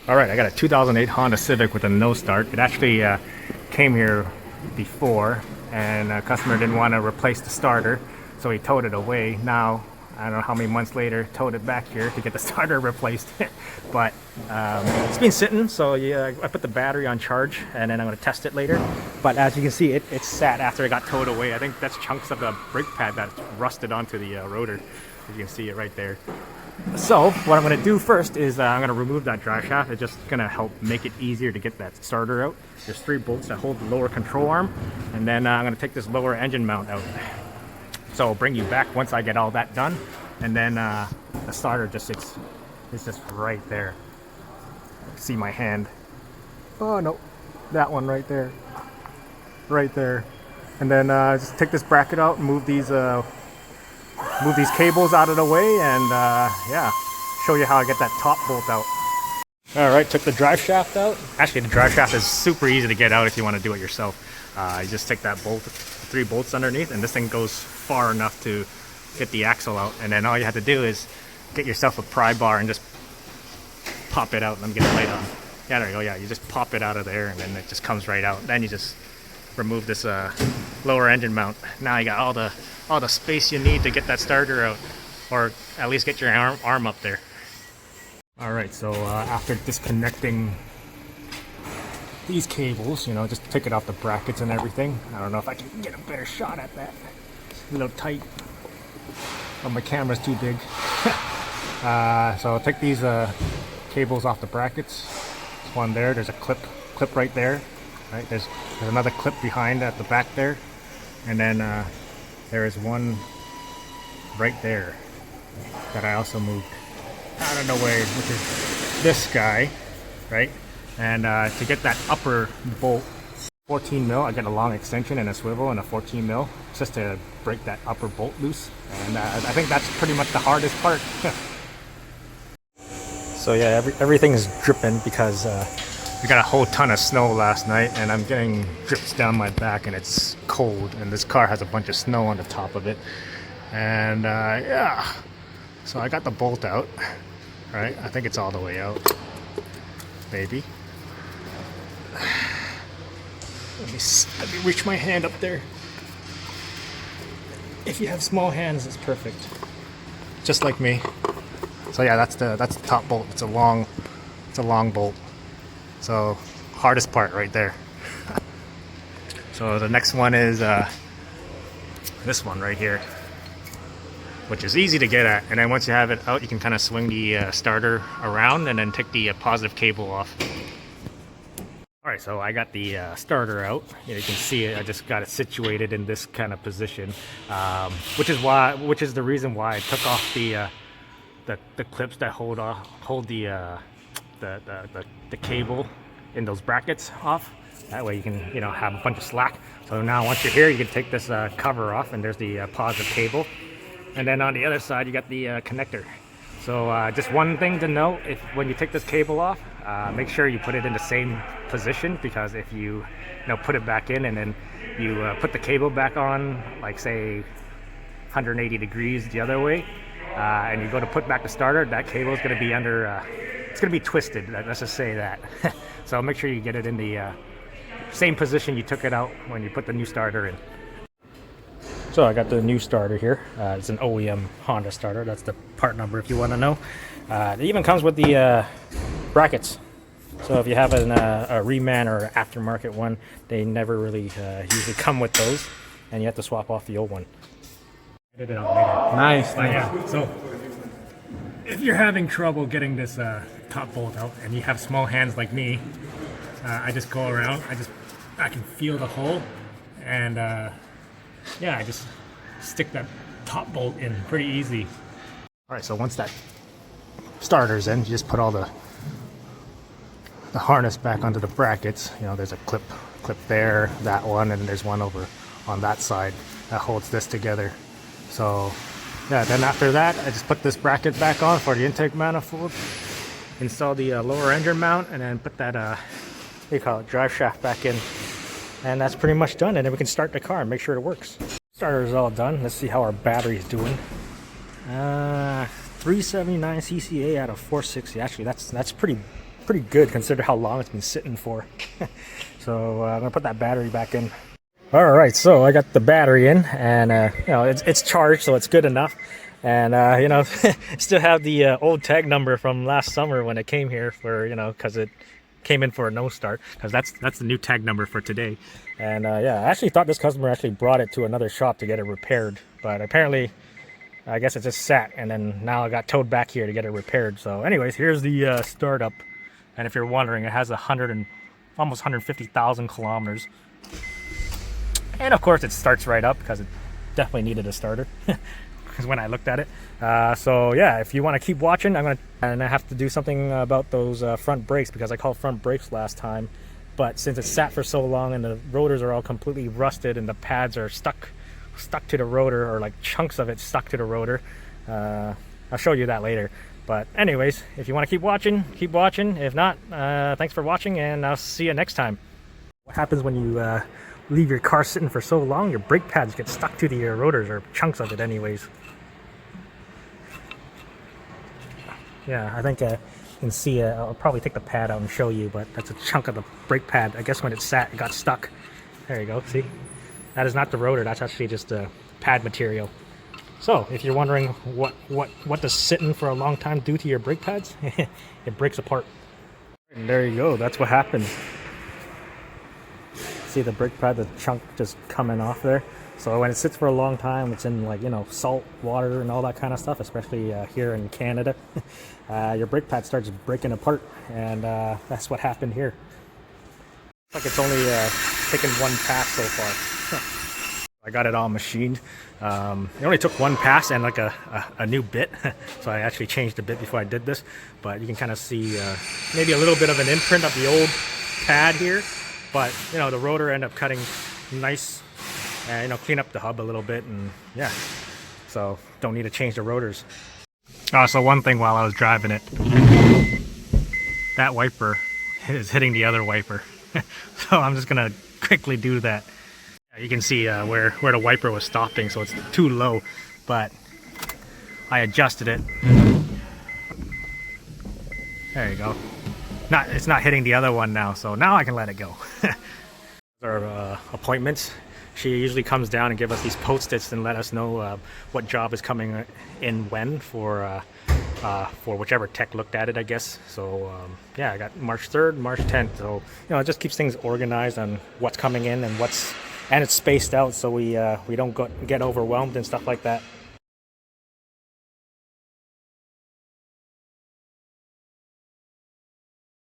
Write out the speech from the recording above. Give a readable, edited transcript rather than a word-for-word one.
All right, I got a 2008 Honda Civic with a no start. It actually came here before, and a customer didn't want to replace the starter, so he towed it away. Now, I don't know how many months later, towed it back here to get the starter replaced. But it's been sitting, so yeah, I put the battery on charge, and then I'm going to test it later. But as you can see, it sat after it got towed away. I think that's chunks of the brake pad that rusted onto the rotor. As you can see it right there. So what I'm going to do first is I'm going to remove that drive shaft. It's just going to help make it easier to get that starter out. There's 3 bolts that hold the lower control arm, and then I'm going to take this lower engine mount out. So I'll bring you back once I get all that done, and then the starter just is just right there. See my hand? Oh no, that one right there, and then just take this bracket out and move these cables out of the way, and yeah, show you how I get that top bolt out. All right, took the drive shaft out. Actually, the drive shaft is super easy to get out if you want to do it yourself. You just take that bolt, 3 bolts underneath, and this thing goes far enough to get the axle out. And then all you have to do is get yourself a pry bar and just pop it out. Let me get the light on. Yeah, there you go. Yeah, you just pop it out of there, and then it just comes right out. Then you just remove this lower engine mount. Now you got all the space you need to get that starter out, or at least get your arm up there. All right, so after disconnecting these cables, you know, just take it off the brackets and everything. I don't know if I can get a better shot at that. It's a little tight, but my camera's too big. So I'll take these cables off the brackets. There's one there. There's a clip right there. Right, there's another clip behind at the back there, and then there is one right there that I also moved out of the way, which is this guy, right? And to get that upper bolt, 14 mil, I get a long extension and a swivel and a 14 mil just to break that upper bolt loose. And I think that's pretty much the hardest part. So yeah, everything is dripping because we got a whole ton of snow last night, and I'm getting drips down my back, and it's cold, and this car has a bunch of snow on the top of it. And yeah, so I got the bolt out, right? I think it's all the way out, maybe. Let me reach my hand up there. If you have small hands, it's perfect, just like me. So yeah, that's the top bolt. It's a long bolt. So hardest part right there. So the next one is this one right here, which is easy to get at. And then once you have it out, you can kind of swing the starter around and then take the positive cable off. All right, so I got the starter out. You can see it. I just got it situated in this kind of position, which is the reason why I took off the clips that hold the cable in those brackets off. That way you can have a bunch of slack. So now once you're here, you can take this cover off, and there's the positive cable. And then on the other side, you got the connector. So just one thing to note: when you take this cable off, make sure you put it in the same position, because if you put it back in and then you put the cable back on, like say 180 degrees the other way, and you go to put back the starter, that cable is going to be under, it's going to be twisted, let's just say that. So make sure you get it in the same position you took it out when you put the new starter in. So I got the new starter here. It's an OEM Honda starter. That's the part number if you want to know. It even comes with the brackets. So if you have a reman or aftermarket one, they never really usually come with those, and you have to swap off the old one. Nice. Yeah. So if you're having trouble getting this top bolt out and you have small hands like me, I just go around. I can feel the hole, and yeah, I just stick that top bolt in pretty easy. All right, so once that starter's in, you just put all the harness back onto the brackets. There's a clip there, that one, and there's one over on that side that holds this together. So yeah, then after that, I just put this bracket back on for the intake manifold, install the lower engine mount, and then put that what do you call it, drive shaft back in. And that's pretty much done, and then we can start the car and make sure it works. Starter is all done. Let's see how our battery's doing. 379 cca out of 460. Actually, that's pretty pretty good considering how long it's been sitting for. So I'm gonna put that battery back in. All right, so I got the battery in, and you know, it's charged, so it's good enough. And you know, still have the old tag number from last summer when it came here for, you know, because it came in for a no start, because that's the new tag number for today. And yeah, I actually thought this customer actually brought it to another shop to get it repaired, but apparently I guess it just sat, and then now I got towed back here to get it repaired. So anyways, here's the startup, and if you're wondering, it has almost 150,000 kilometers. And of course it starts right up because it definitely needed a starter because when I looked at it. So yeah, if you want to keep watching, I have to do something about those front brakes, because I called front brakes last time, but since it sat for so long and the rotors are all completely rusted and the pads are stuck to the rotor, or like chunks of it stuck to the rotor, I'll show you that later. But anyways, if you want to keep watching, keep watching. If not, thanks for watching, and I'll see you next time. What happens when you leave your car sitting for so long? Your brake pads get stuck to the rotors, or chunks of it anyways. Yeah, I think you can see, I'll probably take the pad out and show you, but that's a chunk of the brake pad. I guess when it sat, it got stuck. There you go, see? That is not the rotor, that's actually just pad material. So, if you're wondering what does sitting for a long time do to your brake pads, it breaks apart. And there you go, that's what happens. See the brake pad, the chunk just coming off there. So when it sits for a long time, it's in, like, you know, salt water and all that kind of stuff, especially here in Canada. Your brake pad starts breaking apart, and that's what happened here. Looks like it's only taken one pass so far. I got it all machined. It only took one pass and like a new bit, so I actually changed the bit before I did this. But you can kind of see maybe a little bit of an imprint of the old pad here. But you know, the rotor ended up cutting nice, and you know, clean up the hub a little bit, and yeah, so don't need to change the rotors. So one thing while I was driving it, that wiper is hitting the other wiper. So I'm just gonna quickly do that. You can see where the wiper was stopping, so it's too low, but I adjusted it. There you go. It's not hitting the other one now, so now I can let it go. Our appointments. She usually comes down and give us these post-its and let us know what job is coming in when for whichever tech looked at it, I guess. So yeah, I got March 3rd, March 10th. So you know, it just keeps things organized on what's coming in and it's spaced out, so we don't get overwhelmed and stuff like that.